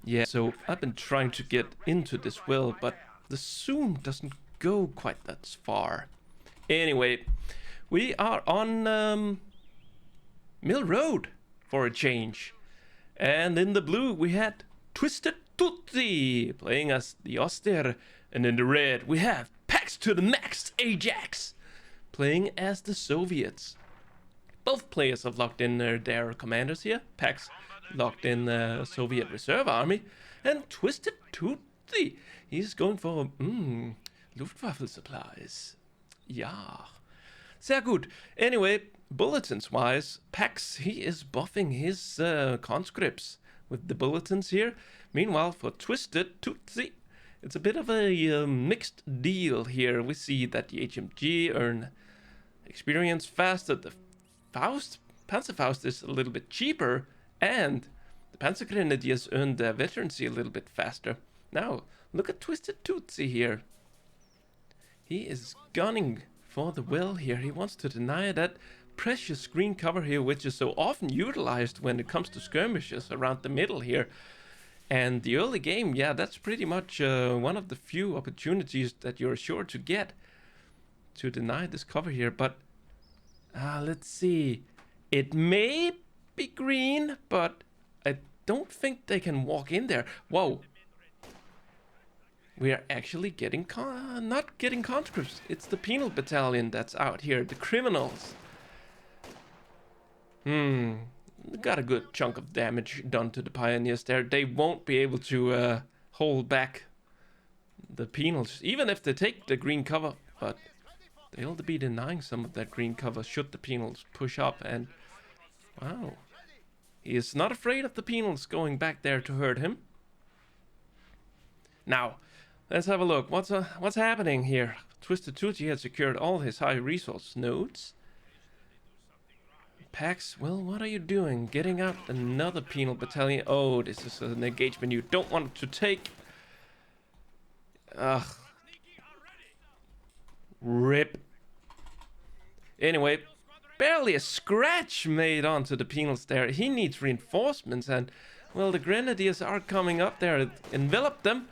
Yeah, so I've been trying to get into this well, but the zoom doesn't go quite that far. Anyway, we are on Mill Road for a change. And in the blue we had TwistedTootsy playing as the Oster. And in the red we have PAX to the max AJAX playing as the Soviets. Both players have locked in their commanders here. PAX locked in the Soviet Reserve Army. And TwistedTootsy, he's going for Luftwaffe supplies. Yeah. Sehr gut. Anyway, bulletins wise, PAX, he is buffing his conscripts with the bulletins here. Meanwhile, for TwistedTootsy, it's a bit of a mixed deal here. We see that the HMG earn experience faster. The Panzerfaust is a little bit cheaper, and the Panzergrenadiers earn their veterancy a little bit faster. Now, look at TwistedTootsy here. He is gunning for the well here. He wants to deny that precious green cover here, which is so often utilized when it comes to skirmishes around the middle here. And the early game, yeah, that's pretty much one of the few opportunities that you're sure to get to deny this cover here. But let's see. It may be green, but I don't think they can walk in there. Whoa. We are actually getting not getting conscripts. It's the penal battalion that's out here, the criminals. Got a good chunk of damage done to the pioneers there. They won't be able to hold back the penals, even if they take the green cover, but they'll be denying some of that green cover should the penals push up. And wow, he is not afraid of the penals going back there to hurt him. Now, let's have a look. What's happening here? TwistedTootsy has secured all his high resource nodes. PAX, well, what are you doing? Getting out another penal battalion. Oh, this is an engagement you don't want to take. Ugh. Rip. Anyway, barely a scratch made onto the penals there. He needs reinforcements, and, well, the Grenadiers are coming up there. Envelop them.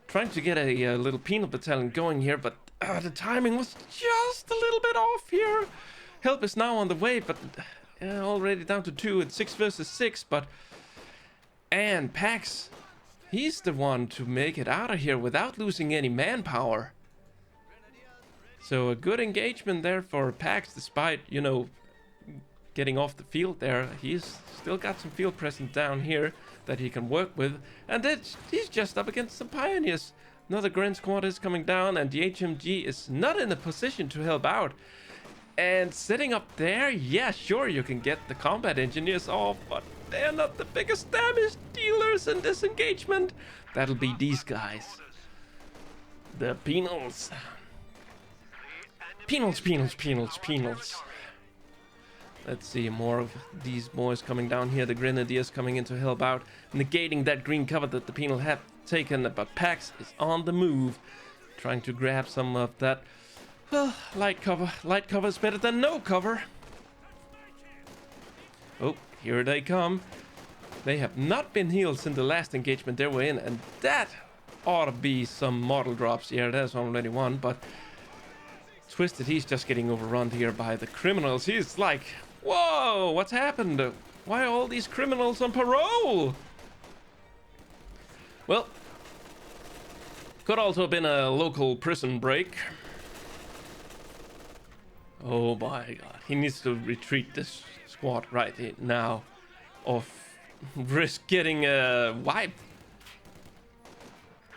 Trying to get a little penal battalion going here, but the timing was just a little bit off here. Help is now on the way, but already down to 2. It's 6 versus 6, and PAX, he's the one to make it out of here without losing any manpower. So a good engagement there for PAX, despite, you know, getting off the field there. He's still got some field presence down here that he can work with, and he's just up against some pioneers. Another Grand Squad is coming down, and the HMG is not in a position to help out. And sitting up there, yeah, sure, you can get the combat engineers off, but they're not the biggest damage dealers in this engagement. That'll be these guys. The penals. Penals. Let's see, more of these boys coming down here. The Grenadiers coming in to help out, negating that green cover that the penal have taken. But PAX is on the move, trying to grab some of that. Well, light cover. Light cover is better than no cover. Oh, here they come. They have not been healed since the last engagement they were in, and that ought to be some model drops. Yeah, there's already one, but Twisted, he's just getting overrun here by the criminals. He's like, whoa, what's happened? Why are all these criminals on parole? Well, could also have been a local prison break. Oh my god, he needs to retreat this squad right now, or risk getting wiped.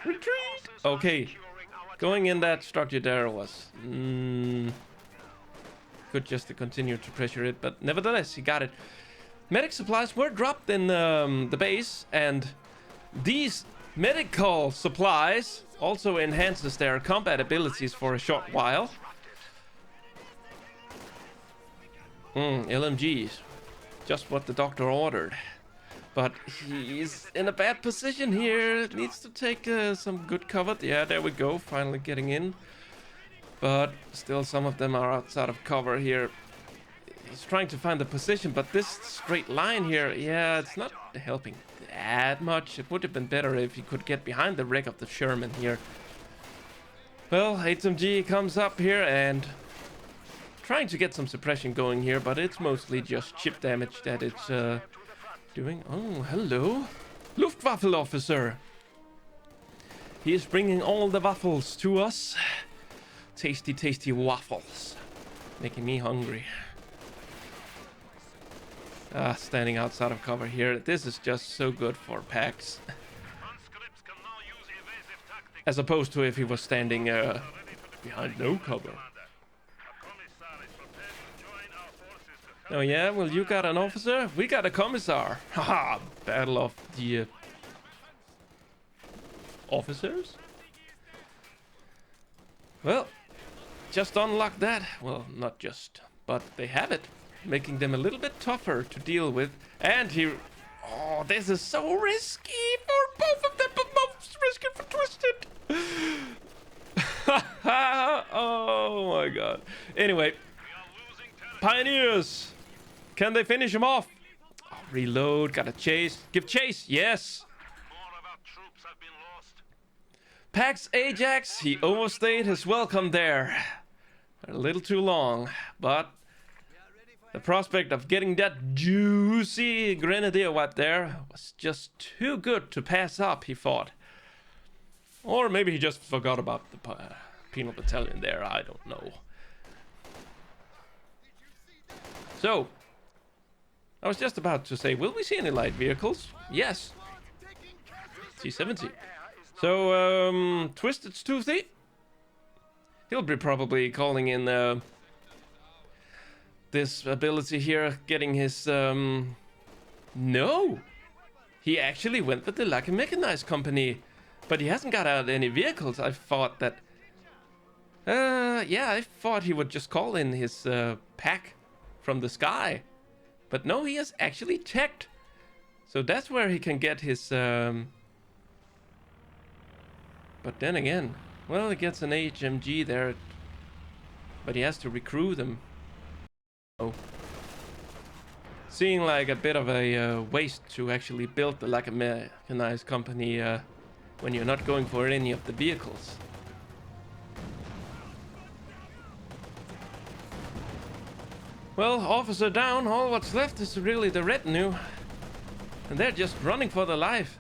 Retreat! Okay, going in that structure there was good just to continue to pressure it, but nevertheless, he got it. Medic supplies were dropped in the base, and these medical supplies also enhances their combat abilities for a short while. LMGs, just what the doctor ordered. But he's in a bad position here. Needs to take some good cover. Yeah, there we go. Finally getting in. But still some of them are outside of cover here. He's trying to find the position, but this straight line here, yeah, it's not helping that much. It would have been better if he could get behind the wreck of the Sherman here. Well, HMG comes up here and trying to get some suppression going here, but it's mostly just chip damage that it's doing. Oh, hello. Luftwaffe officer. He is bringing all the waffles to us. Tasty, tasty waffles. Making me hungry. Standing outside of cover here. This is just so good for PAX. As opposed to if he was standing behind no cover. Oh yeah, well you got an officer, we got a commissar. Haha, battle of the officers? Well, just unlock that. Well, not just, but they have it. Making them a little bit tougher to deal with. And he... Oh, this is so risky for both of them, but most risky for Twisted. Oh my god. Anyway. Pioneers! Can they finish him off? Oh, reload, gotta chase. Give chase, yes! PAX AJAX, he overstayed his welcome there. A little too long, but the prospect of getting that juicy grenadier wipe there was just too good to pass up, he thought. Or maybe he just forgot about the penal battalion there, I don't know. So, I was just about to say, will we see any light vehicles? Yes. T-70. So, TwistedTootsy. He'll be probably calling in this ability here, getting his... No! He actually went with the Lucky Mechanized Company, but he hasn't got out any vehicles. I thought that... yeah, I thought he would just call in his pack from the sky. But no, he has actually checked. So that's where he can get his... But then again, well, he gets an HMG there, but he has to recruit them. Oh. Seeing like a bit of a waste to actually build the like a mechanized company when you're not going for any of the vehicles. Well, officer down, all what's left is really the retinue. And they're just running for their life.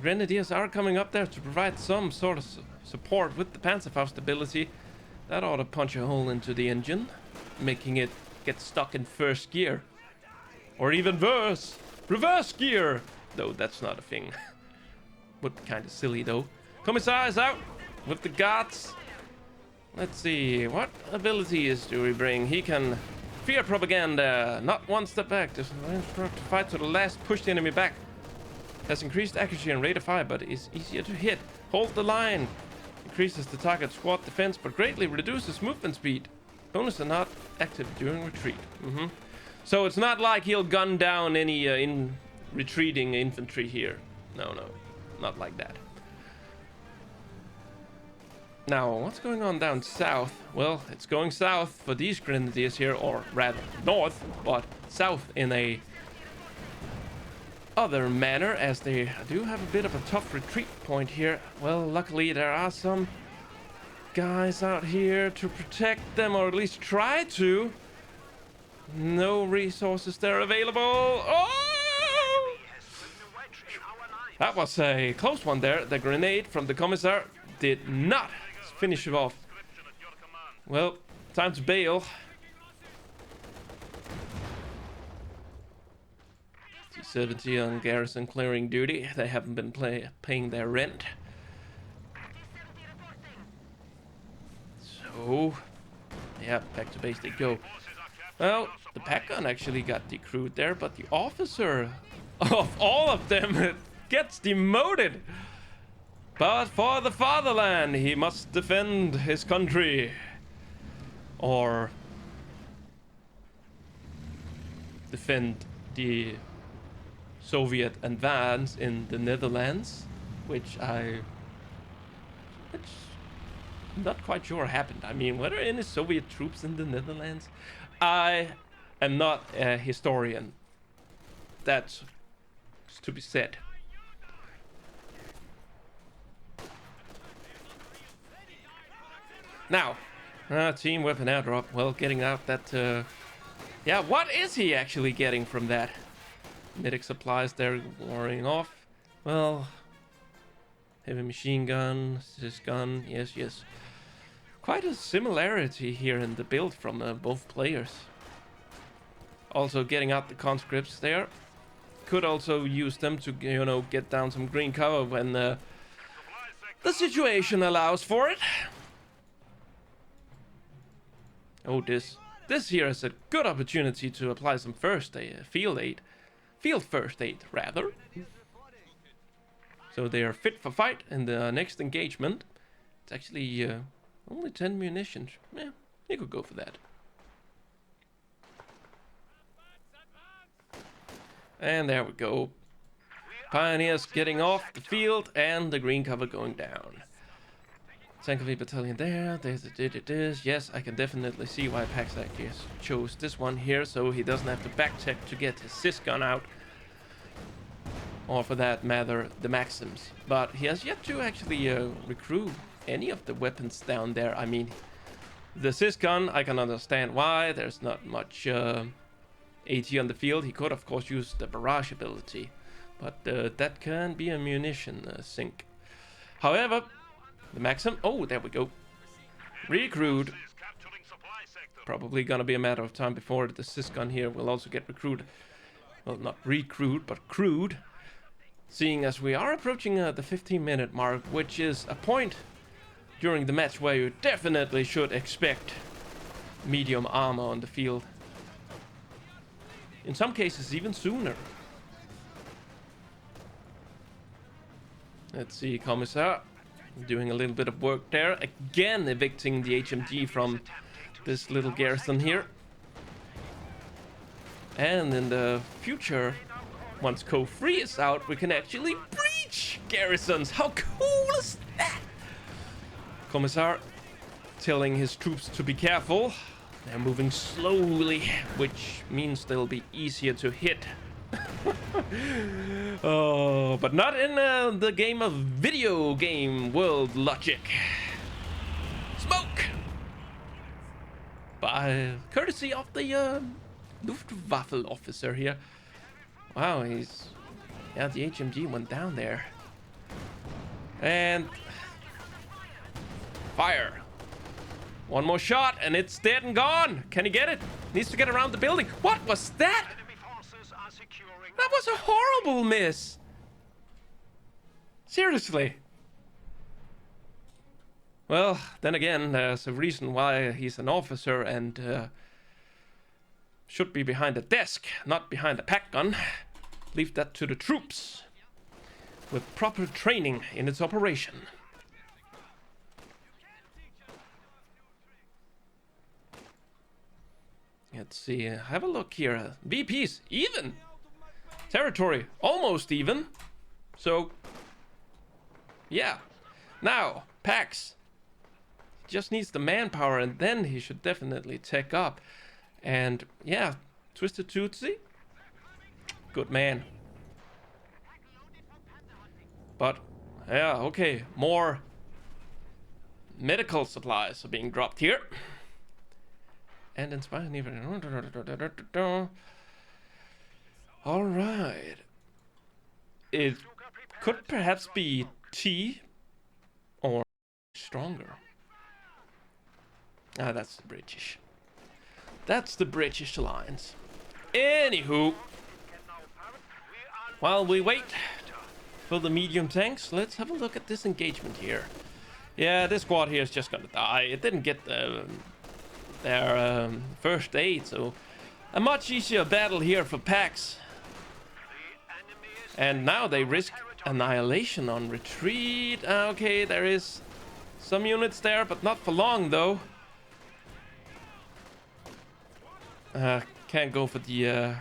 Grenadiers are coming up there to provide some sort of support with the Panzerfaust ability. That ought to punch a hole into the engine, making it get stuck in first gear. Or even worse, reverse gear! Though that's not a thing. Would be kind of silly though. Commissar is out with the guards. Let's see, what abilities do we bring? He can fear propaganda, not one step back, just to fight to the last, push the enemy back. Has increased accuracy and rate of fire, but is easier to hit. Hold the line. Increases the target squad defense, but greatly reduces movement speed. Bonus are not active during retreat. So it's not like he'll gun down any retreating infantry here. No, not like that. Now, what's going on down south? Well, it's going south for these grenadiers here, or rather north, but south in a other manner, as they do have a bit of a tough retreat point here. Well, luckily there are some guys out here to protect them, or at least try to. No resources there available. Oh! That was a close one there. The grenade from the commissar did not finish it off. Well, time to bail. T-70 on garrison clearing duty. They haven't been paying their rent. So, yeah, back to base they go. Well, the pack gun actually got decrewed there, but the officer of all of them gets demoted. But for the fatherland, he must defend his country. Or defend the Soviet advance in the Netherlands, which I'm not quite sure happened. I mean, were there any Soviet troops in the Netherlands? I am not a historian. That's to be said. Now, team weapon airdrop. Well, getting out that... yeah, what is he actually getting from that? Medic supplies, they're wearing off. Well, heavy machine gun, this gun, yes, yes. Quite a similarity here in the build from both players. Also getting out the conscripts there. Could also use them to, you know, get down some green cover when the situation allows for it. Oh, this here is a good opportunity to apply some first aid, field first aid rather. So they are fit for fight in the next engagement. It's actually only 10 munitions. Yeah, you could go for that. And there we go. Pioneers getting off the field and the green cover going down. Sankovi battalion there. There's yes, I can definitely see why PAX actually chose this one here, so he doesn't have to backcheck to get his sys gun out. Or for that matter, the Maxims. But he has yet to actually recruit any of the weapons down there. I mean, the sys gun, I can understand why. There's not much AT on the field. He could, of course, use the barrage ability. But that can be a munition sink. However, the Maxim... Oh, there we go. Recruit. Probably gonna be a matter of time before the sys gun here will also get recruited. Well, not recruit, but crewed. Seeing as we are approaching the 15-minute mark, which is a point during the match where you definitely should expect medium armor on the field. In some cases, even sooner. Let's see, Commissar doing a little bit of work there. Again, evicting the HMG from this little garrison here. And in the future, once Code 3 is out, we can actually breach garrisons. How cool is that? Commissar telling his troops to be careful. They're moving slowly, which means they'll be easier to hit. Oh, but not in the game of video game world logic. Smoke! By courtesy of the Luftwaffe officer here. Wow, he's... Yeah, the HMG went down there. And... Fire! One more shot and it's dead and gone! Can he get it? Needs to get around the building. What was that? That was a horrible miss! Seriously. Well, then again, there's a reason why he's an officer and should be behind a desk, not behind a pack gun. Leave that to the troops with proper training in its operation. Let's see, have a look here. VPs, even! Territory, almost even. So, yeah. Now, PAX. Just needs the manpower and then he should definitely tech up. And, yeah, TwistedTootsy. Good man. But, yeah, okay. More medical supplies are being dropped here. And inspire even. All right. It could perhaps be T or stronger. Ah, that's the British. That's the British Alliance. Anywho, while we wait for the medium tanks, let's have a look at this engagement here. Yeah, this squad here is just gonna die. It didn't get their first aid, so a much easier battle here for PAX. And now they risk annihilation on retreat. Okay, there is some units there, but not for long though. Can't go for the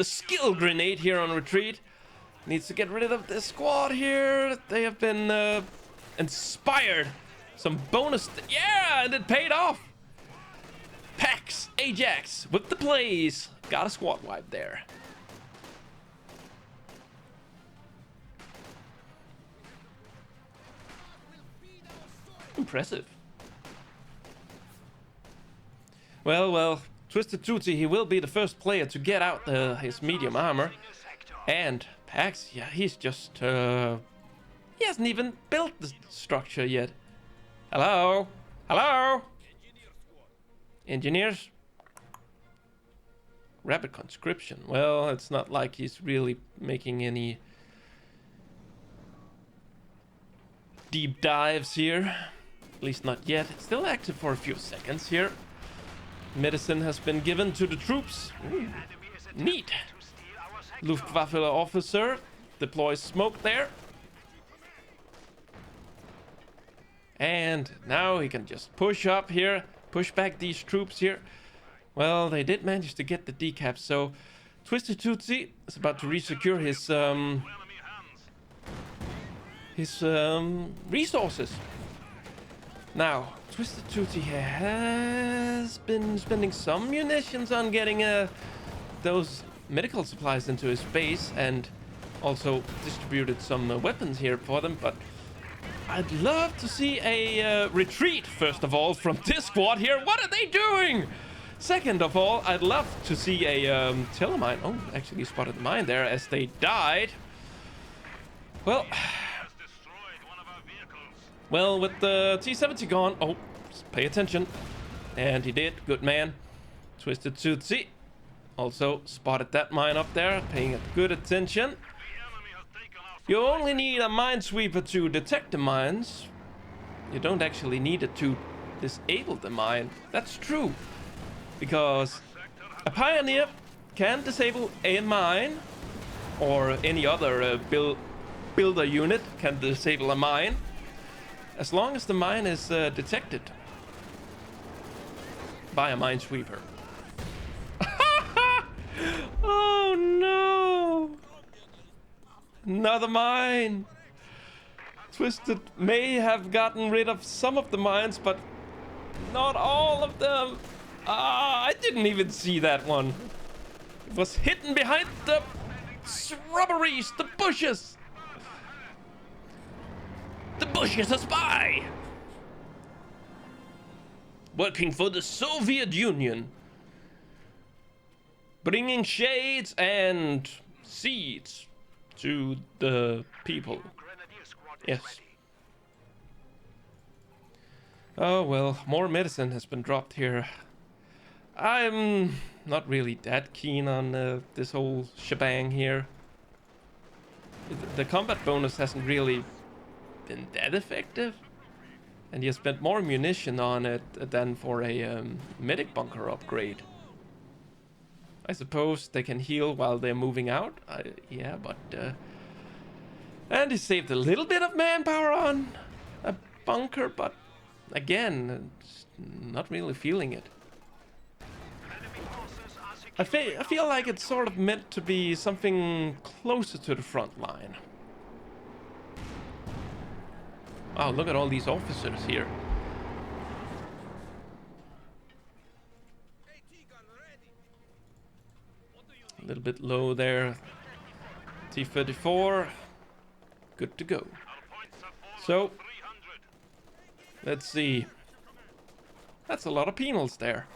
skill grenade here on retreat. Needs to get rid of this squad here. They have been inspired. Some bonus. Yeah, and it paid off. PAX, AJAX with the plays. Got a squad wipe there. Impressive. Well, TwistedTootsy, he will be the first player to get out his medium armor. And PAX, yeah, he's just, he hasn't even built the structure yet. Hello? Hello? Engineers? Rapid conscription. Well, it's not like he's really making any deep dives here. At least not yet. It's still active for a few seconds here. Medicine has been given to the troops. Ooh, neat. Luftwaffe officer deploys smoke there. And now he can just push up here, push back these troops here. Well, they did manage to get the decap, so TwistedTootsy is about to resecure his resources. Now, TwistedTootsy has been spending some munitions on getting those medical supplies into his base, and also distributed some weapons here for them, but I'd love to see a retreat, first of all, from this squad here. What are they doing? Second of all, I'd love to see a telemine. Oh, actually spotted the mine there as they died. Well, with the T-70 gone, oh, pay attention. And he did, good man. TwistedTootsy also spotted that mine up there, paying good attention. You only need a minesweeper to detect the mines. You don't actually need it to disable the mine. That's true. Because a pioneer can disable a mine, or any other builder unit can disable a mine, as long as the mine is detected by a minesweeper. Oh no! Another mine! Twisted may have gotten rid of some of the mines, but not all of them. Ah, I didn't even see that one. It was hidden behind the shrubberies, the bushes. The bush is a spy! Working for the Soviet Union. Bringing shades and seeds to the people. Yes. Oh well, more medicine has been dropped here. I'm not really that keen on this whole shebang here. The combat bonus hasn't really been that effective. And you spent more munition on it than for a medic bunker upgrade. I suppose they can heal while they're moving out. Yeah, but... and he saved a little bit of manpower on a bunker, but again, not really feeling it. I feel like it's sort of meant to be something closer to the front line. Oh, look at all these officers here. A little bit low there. T-34. Good to go. So, let's see. That's a lot of penals there.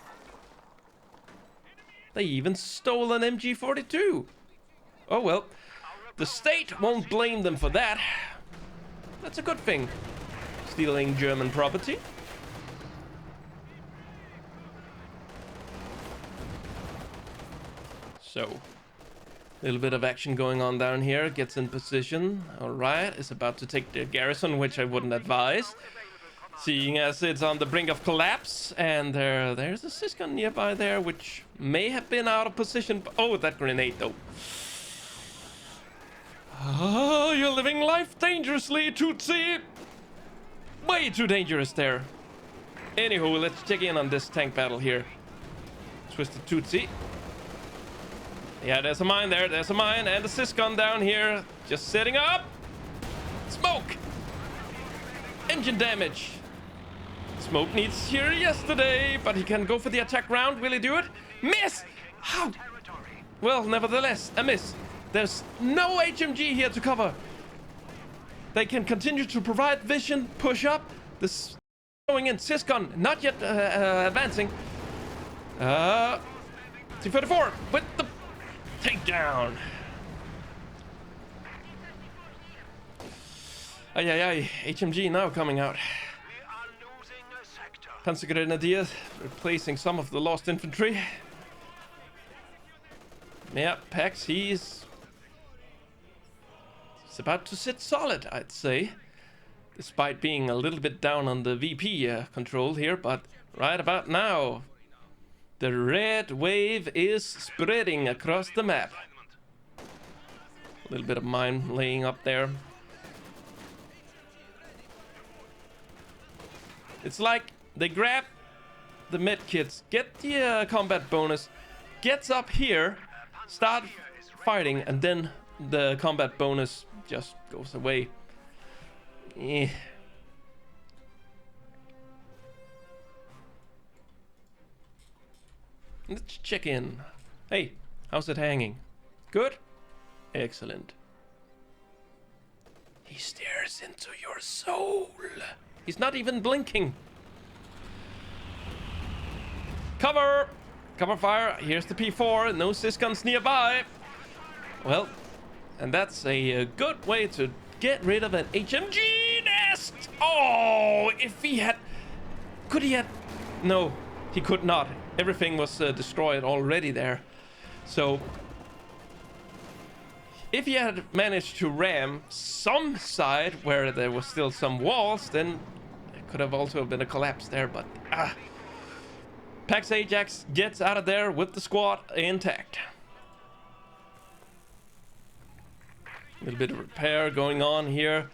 They even stole an MG42. Oh well. The state won't blame them for that. That's a good thing. Stealing German property. So, a little bit of action going on down here. Gets in position. Alright, is about to take the garrison, which I wouldn't advise, seeing as it's on the brink of collapse. And there's a sysgun nearby there, which may have been out of position. Oh, that grenade though. Oh, you're living life dangerously, Tootsy. Way too dangerous there. Anywho, let's check in on this tank battle here. TwistedTootsy. Yeah, there's a mine there. There's a mine and a sysgun down here. Just setting up. Smoke. Engine damage. Smoke needs here yesterday, but he can go for the attack round. Will he do it? Miss! How? Well, nevertheless, a miss. There's no HMG here to cover. They can continue to provide vision, push up. This going in, sysgun, not yet advancing. T-34 with the takedown. Ay, HMG now coming out. Panzer Grenadier replacing some of the lost infantry. Yeah, PAX, he's about to sit solid, I'd say. Despite being a little bit down on the VP control here, but right about now, the red wave is spreading across the map. A little bit of mine laying up there. It's like they grab the med kits, get the combat bonus, gets up here, start fighting, and then the combat bonus just goes away. Eh. Let's check in. Hey, how's it hanging? Good? Excellent. He stares into your soul. He's not even blinking. Cover! Cover fire. Here's the P4. No sysguns nearby. Well, and that's a good way to get rid of an HMG nest. Oh, if he had... Could he have... No, he could not. Everything was destroyed already there. So, if he had managed to ram some side where there was still some walls, then it could have also been a collapse there, but... PAX AJAX gets out of there with the squad intact. A little bit of repair going on here.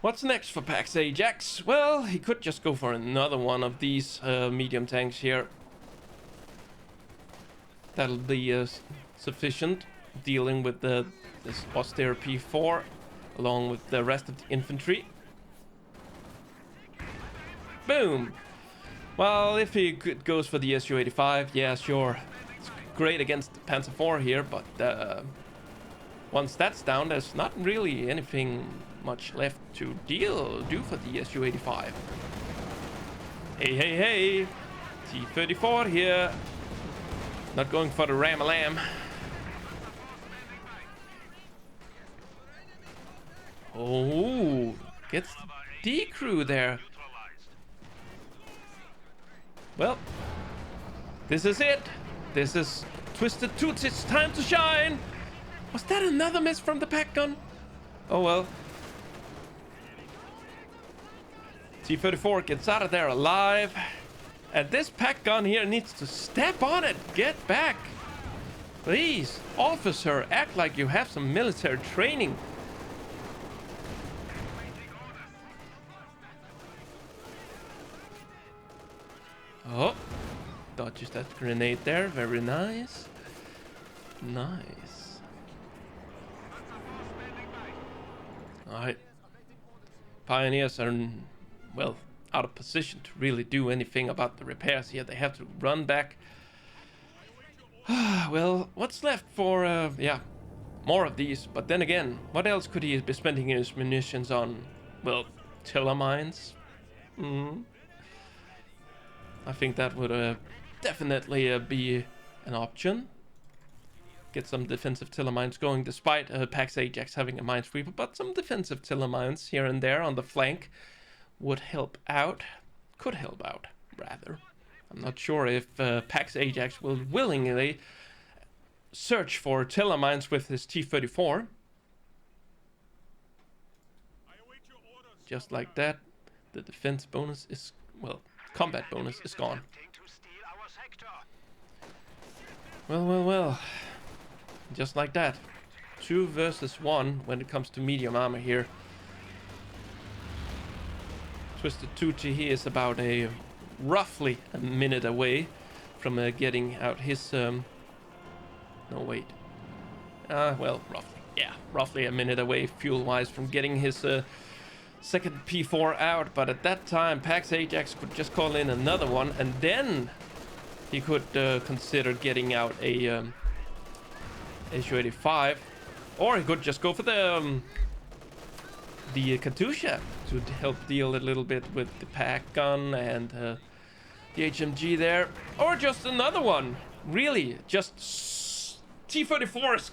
What's next for PAX AJAX? Well, he could just go for another one of these medium tanks here. That'll be sufficient, dealing with this austere P4 along with the rest of the infantry. Boom! Well, if he goes for the Su-85, yeah, sure. It's great against the Panzer IV here, but once that's down, there's not really anything much left to do for the Su-85. Hey! T-34 here. Not going for the ram-a-lam. Oh, gets D-crew there. Well, this is it. This is TwistedTootsy's time to shine. Was that another miss from the pack gun? Oh well. T-34 gets out of there alive. And this pack gun here needs to step on it. Get back. Please, officer, act like you have some military training. Oh, dodges that grenade there. Very nice. Nice. Alright. Pioneers are, well, out of position to really do anything about the repairs here. They have to run back. Well, what's left for, yeah, more of these. But then again, what else could he be spending his munitions on? Well, tiller mines. I think that would definitely be an option. Get some defensive tiller mines going, despite PAX AJAX having a minesweeper, but some defensive tiller mines here and there on the flank would help out. Could help out, rather. I'm not sure if PAX AJAX will willingly search for tiller mines with his T-34. Just like that, the defense bonus is, well, combat bonus is gone. Well. Just like that. 2 versus 1 when it comes to medium armor here. TwistedTootsy, he is about roughly a minute away from getting out his... no, wait. Well, roughly. Yeah, roughly a minute away fuel-wise from getting his second P4 out. But at that time, PAX AJAX could just call in another one, and then he could consider getting out a Su-85, or he could just go for the Katusha to help deal a little bit with the pack gun and The HMG there. Or just another one. Really, just T-34s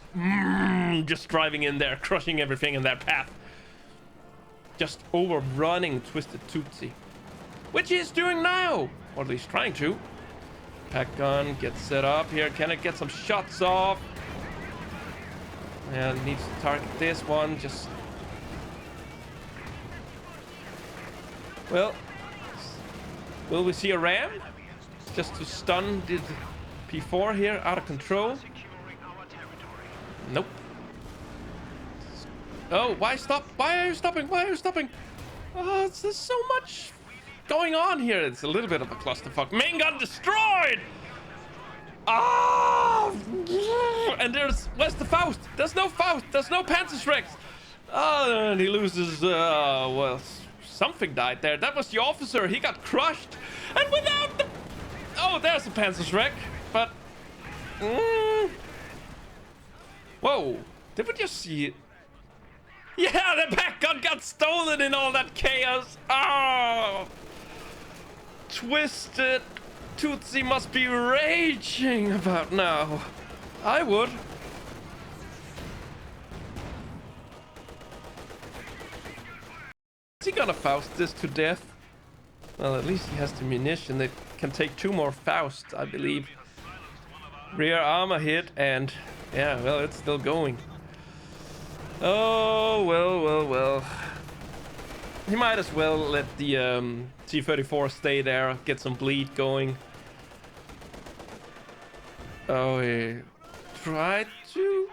just driving in there, crushing everything in their path. Just overrunning TwistedTootsy. Which he's doing now! Or at least trying to. Pack gun gets set up here. Can it get some shots off? Yeah, needs to target this one. Just... Well... Will we see a ram? Just to stun the P4 here, out of control. Nope. Oh, why stop? Why are you stopping? Why are you stopping? Oh, there's so much going on here. It's a little bit of a clusterfuck. Main gun destroyed! Ah! And where's the Faust? There's no Faust. There's no Panzerschrecks. Oh, and he loses, well, something died there. That was the officer. He got crushed. And without the... Oh, there's the Panzerschreck. But... Whoa. Did we just see it? Yeah, the back gun got stolen in all that chaos. Oh! TwistedTootsy must be raging about now. I would. Is he gonna Faust this to death? Well, at least he has the munition that can take 2 more Fausts, I believe. Rear armor hit, and yeah, well, it's still going. Oh, well. He might as well let the T-34 stay there, get some bleed going. Oh, he tried to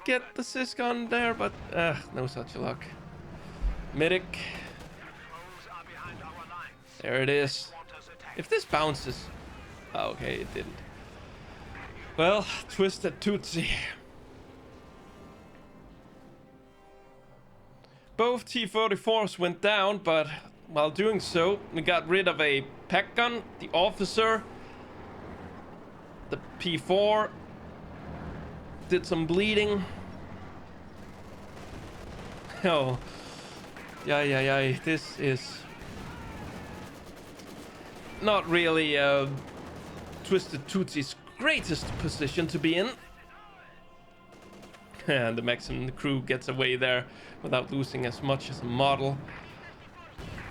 get the sysgun there, but no such luck. Medic. There it is. If this bounces... Oh, okay, it didn't. Well, TwistedTootsy. Both T-34s went down, but while doing so, we got rid of a pack gun, the officer, the P4, did some bleeding. Oh, yeah, this is not really TwistedTootsy's greatest position to be in. And the Mexican crew gets away there without losing as much as a model.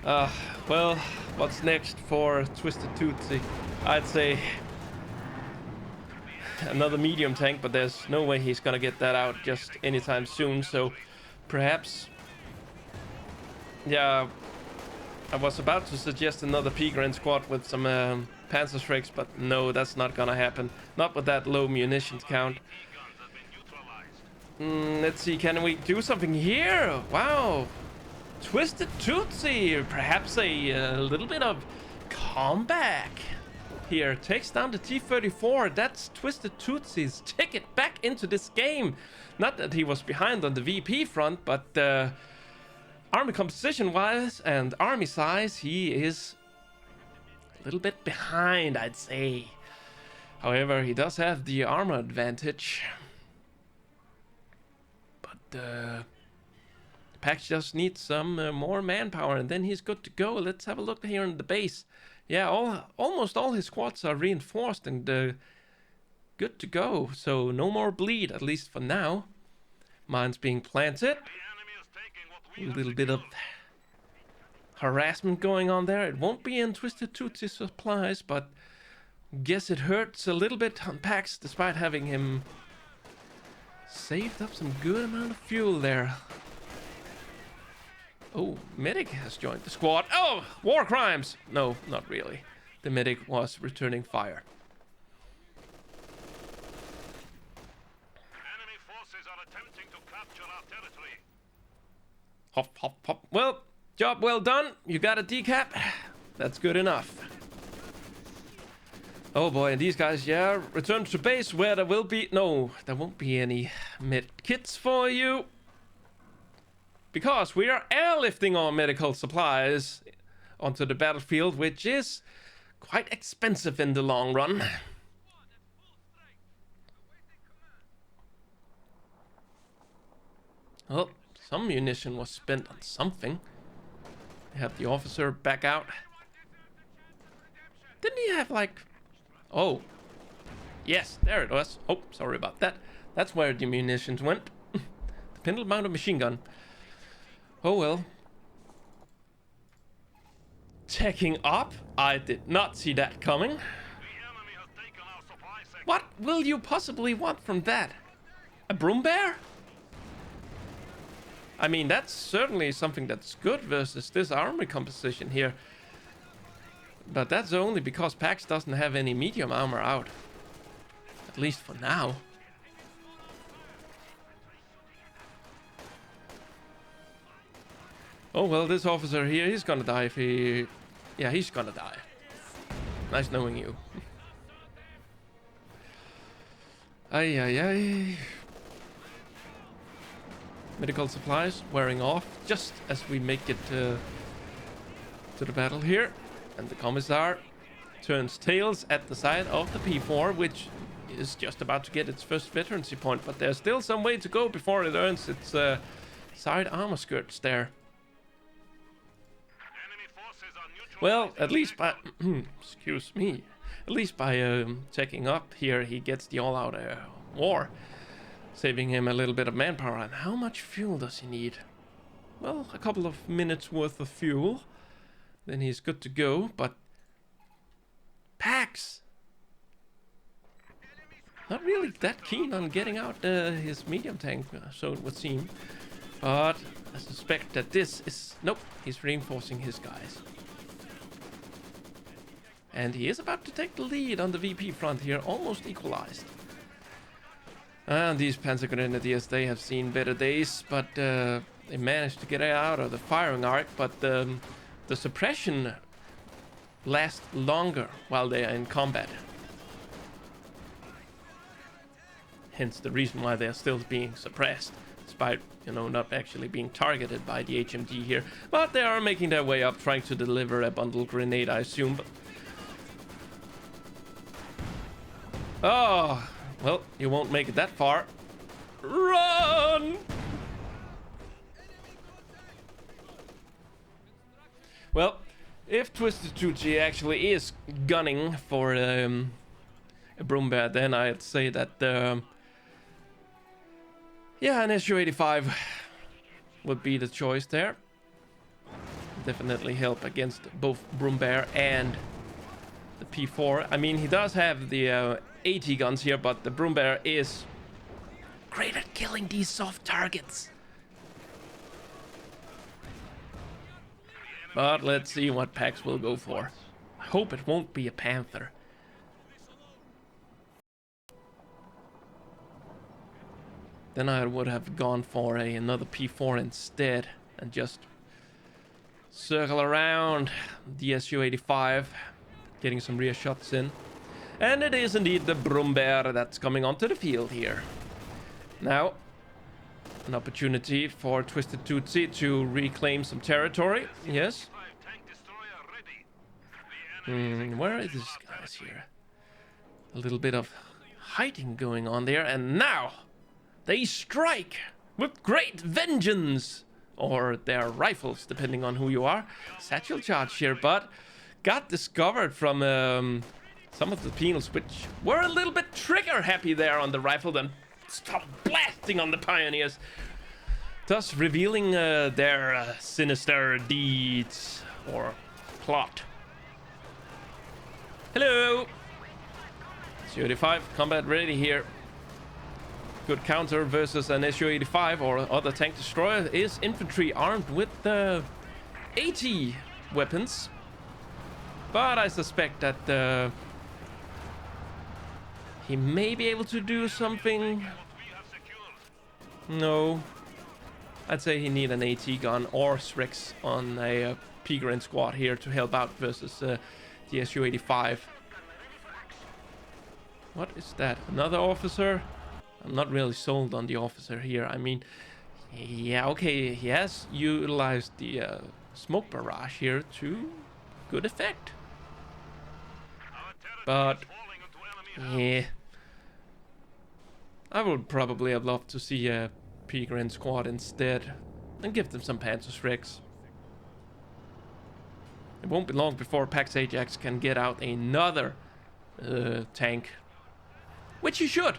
Well, what's next for TwistedTootsy? I'd say another medium tank, but there's no way he's gonna get that out just anytime soon, so perhaps... Yeah, I was about to suggest another P-Grand squad with some Panzerschrecks, but no, that's not gonna happen. Not with that low munitions count. Let's see, can we do something here? Wow. TwistedTootsy, perhaps a little bit of comeback here. Takes down the T-34. That's TwistedTootsy's ticket back into this game. Not that he was behind on the VP front, but army composition-wise and army size, he is a little bit behind, I'd say. However, he does have the armor advantage. But PAX just needs some more manpower, and then he's good to go. Let's have a look here in the base. Yeah, almost all his squads are reinforced and good to go. So no more bleed, at least for now. Mines being planted. A little bit of harassment going on there. It won't be in TwistedTootsy supplies, but guess it hurts a little bit on PAX, despite having him saved up some good amount of fuel there. Oh, medic has joined the squad. Oh, war crimes! No, not really. The medic was returning fire. Enemy forces are attempting to capture our territory. Hop, hop, hop. Well, job well done. You got a decap. That's good enough. Oh boy, and these guys, yeah, return to base where there will be... No, there won't be any med kits for you. Because we are airlifting our medical supplies onto the battlefield, which is quite expensive in the long run. Well, some munition was spent on something. Have the officer back out. Didn't he have like... Oh. Yes, there it was. Oh, sorry about that. That's where the munitions went. The pindle-mounted machine gun. Oh well. Checking up. I did not see that coming. What will you possibly want from that? A broom bear? I mean, that's certainly something that's good versus this armory composition here. But that's only because PAX doesn't have any medium armor out. At least for now. Oh well, this officer here, he's gonna die if he... Yeah, he's gonna die. Nice knowing you. Ay, ay, ay. Medical supplies wearing off just as we make it to the battle here. And the commissar turns tails at the side of the P4, which is just about to get its first veterancy point. But there's still some way to go before it earns its side armor skirts there. Well, at least by... excuse me. At least by checking up here, he gets the all-out war. Saving him a little bit of manpower. And how much fuel does he need? Well, a couple of minutes worth of fuel. Then he's good to go, but... PAX! Not really that keen on getting out his medium tank, so it would seem. But I suspect that this is... Nope, he's reinforcing his guys. And he is about to take the lead on the VP front here, almost equalized. And these Panzer Grenadiers, they have seen better days, but they managed to get out of the firing arc, but the suppression lasts longer while they are in combat. Hence the reason why they are still being suppressed, despite, you know, not actually being targeted by the HMD here. But they are making their way up, trying to deliver a bundle grenade, I assume. But oh, well, you won't make it that far. Run! Well, if TwistedTootsy actually is gunning for a broom bear, then I'd say that yeah, an SU-85 would be the choice there. Definitely help against both broom bear and the P4. I mean, he does have the AT guns here, but the broom bear is great at killing these soft targets. But let's see what PAX will go for. I hope it won't be a Panther. Then I would have gone for another P4 instead and just circle around the SU-85, getting some rear shots in. And it is indeed the broom bear that's coming onto the field here. Now, an opportunity for TwistedTootsy to reclaim some territory. Yes. Where are these guys here? A little bit of hiding going on there, and now they strike with great vengeance, or their rifles, depending on who you are. Satchel charge here, but got discovered from some of the penals, which were a little bit trigger happy there on the rifle, then stop blasting on the pioneers, thus revealing their sinister deeds or plot. Hello! SU-85 combat ready here. Good counter versus an SU-85 or other tank destroyer is infantry armed with AT weapons. But I suspect that he may be able to do something. No. I'd say he need an AT gun or SREX on a P-Gren squad here to help out versus the SU-85. What is that? Another officer? I'm not really sold on the officer here. I mean, yeah, okay, he has utilized the smoke barrage here to good effect. But, yeah. I would probably have loved to see a P-Gren squad instead and give them some Panzer SREX. It won't be long before PAX AJAX can get out another tank. Which you should.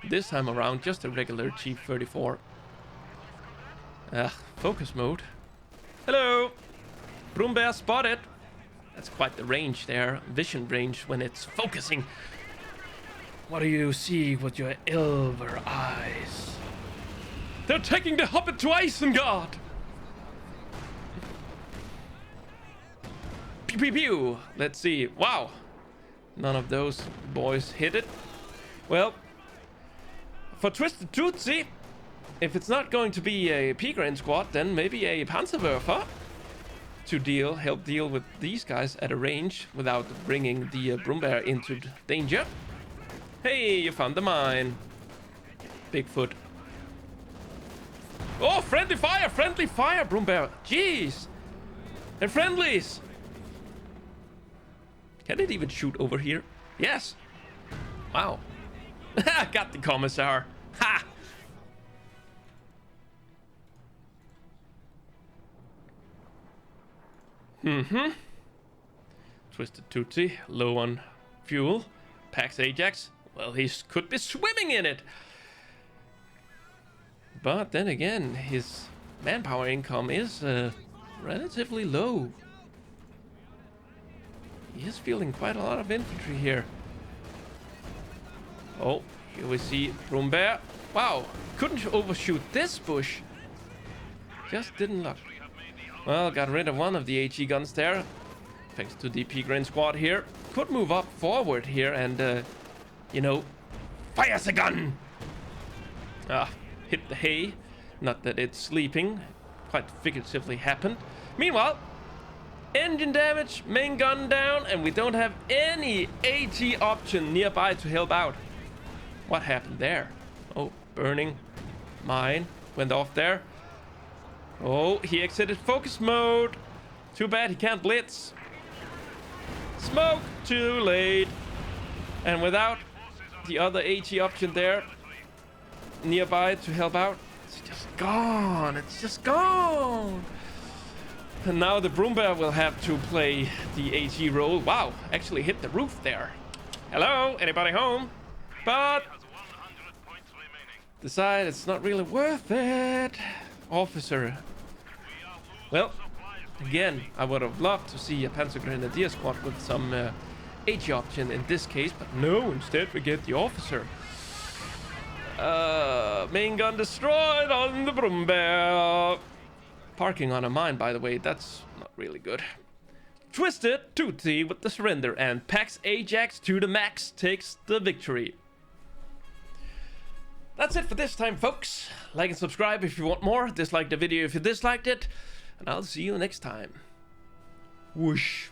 This time around, just a regular Chief 34. Focus mode. Hello! Broom bear spotted! That's quite the range there. Vision range when it's focusing. What do you see with your elver eyes? They're taking the hobbit to Isengard! Pew pew pew! Let's see. Wow! None of those boys hit it. Well, for TwistedTootsy, if it's not going to be a P-Grain squad, then maybe a Panzerwerfer to help deal with these guys at a range without bringing the Broom bear into danger. Hey, you found the mine. Bigfoot. Oh, friendly fire, Broom bear. Jeez. And friendlies. Can it even shoot over here? Yes. Wow. Got the commissar. Ha! TwistedTootsy, low on fuel. PAX AJAX, well, he could be swimming in it. But then again, his manpower income is relatively low. He is fielding quite a lot of infantry here. Oh, here we see Broom bear. Wow, couldn't overshoot this bush. Just didn't luck. Well, got rid of one of the HE guns there. Thanks to the P-Grain squad here. Could move up forward here and, you know, fires a gun! Hit the hay. Not that it's sleeping. Quite figuratively happened. Meanwhile, engine damage, main gun down, and we don't have any AT option nearby to help out. What happened there? Oh, burning. Mine went off there. Oh, he exited focus mode. Too bad he can't blitz. Smoke, too late. And without the other AT option there nearby to help out, it's just gone. It's just gone. And now the Broom bear will have to play the AT role. Wow, actually hit the roof there. Hello, anybody home? But decide it's not really worth it. Officer. Well, again, I would have loved to see a Panzer Grenadier squad with some AT option in this case, but no, instead we get the officer. Main gun destroyed on the Broom bear. Parking on a mine, by the way, that's not really good. TwistedTootsy with the surrender, and PAX AJAX to the max takes the victory. That's it for this time, folks. Like and subscribe if you want more. Dislike the video if you disliked it. And I'll see you next time. Whoosh.